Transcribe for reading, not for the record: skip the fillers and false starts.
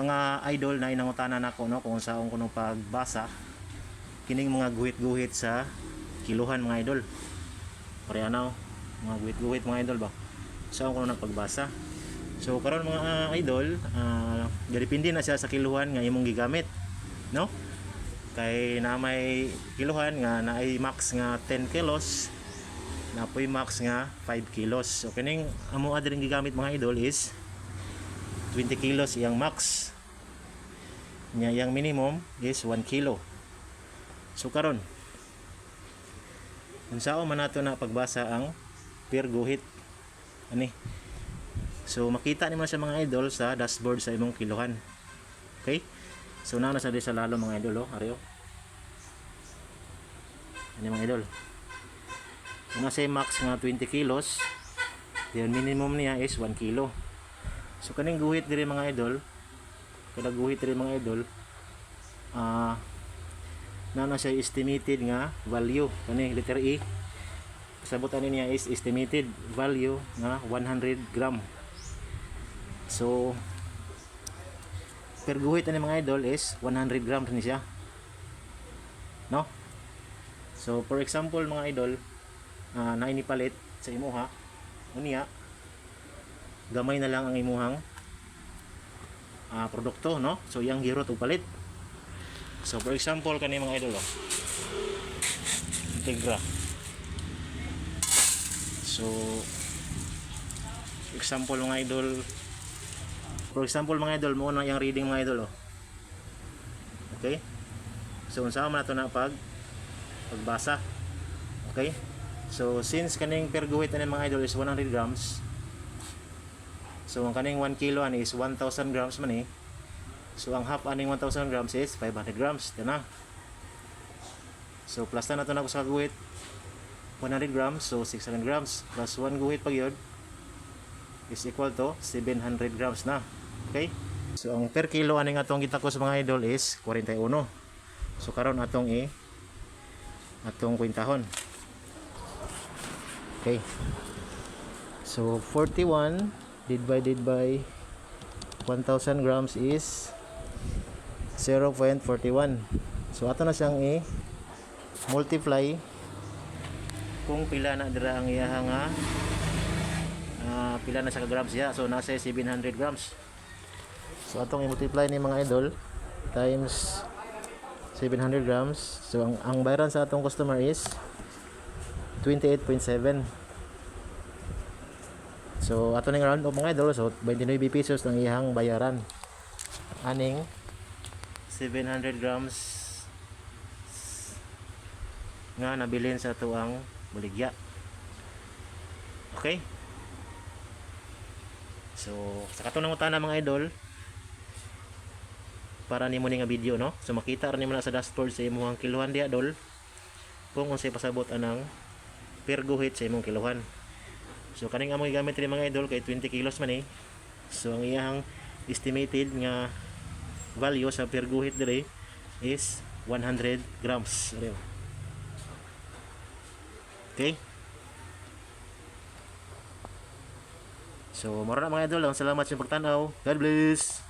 Mga idol na inangutanan ako no kung saan ko nung pagbasa kining mga guhit-guhit sa kiluhan mga idol. Pareanaw mga guhit-guhit mga idol ba. Saan ko nung nagpagbasa. So karon mga idol, depende na siya sa kiluhan nga imong gigamit, no? Kay na may kiluhan nga na ay max nga 10 kilos, na po'y max nga 5 kilos. So kining amo adring gigamit mga idol is 20 kilos iyang max. Nya yang minimum is 1 kilo. So karon unsao man nato na pagbasa ang per guhit ani. So makita nimo sa mga idol sa dashboard sa imong kiluhan. Okay? So na sa di sa lalo mga idol ari ani mga idol. Kung nasa max nga 20 kilos, then minimum niya is 1 kilo. So kaning guhit diri mga idol, kada guhit diri mga idol, na siya estimated nga value kani letter E. Sabutan niya is estimated value nga 100 gram. So per guhit ani mga idol is 100 grams ni siya, no? So for example mga idol, na inipalit sa imuha unya gamay na lang ang imuhang produkto, no? So yang giro to palit. So for example kani mga idol Integra. So example mga idol, for example mga idol mo na yung reading mga idol okay? So unsa man nato na pagbasa. Okay? So since kaning per guhit ani mga idol is 100 grams, so ang kaning 1 kilo ani is 1000 grams man eh. So ang half aning 1000 grams is 500 grams na. So plus na nato na sa guhit 100 grams, so 600 grams plus 1 guhit pag yun is equal to 700 grams na. Okay? So ang per kilo aning atong gitakos mga idol is 41. So karon atong kwintahon. Okay. So 41 divided by 1000 grams is 0.41. So ato na siyang multiply kung pila na dira ang iya nga pila na sa grams siya. So nasa 700 grams. So atong i-multiply ni mga idol times 700 grams. So ang bayaran sa atong customer is 28.7. So ato ning round of mga idol, so 29 pesos ang iyang bayaran aning 700 grams nga nabilin sa tuang buligya. Okay? So sa katunang utana mga idol, para nimo ni nga video, no? So makita ra nimo na sa dashboard sa imong kiluhan di idol kung unsay pasabot anang per guhit sa imong kiluhan. So kaning among gigamit ni mga idol kay 20 kilos man eh. So ang iyang estimated nga value sa per guhit dire is 100 grams. Okay? So mura na mga idol, salamat sa pagtanaw. God bless.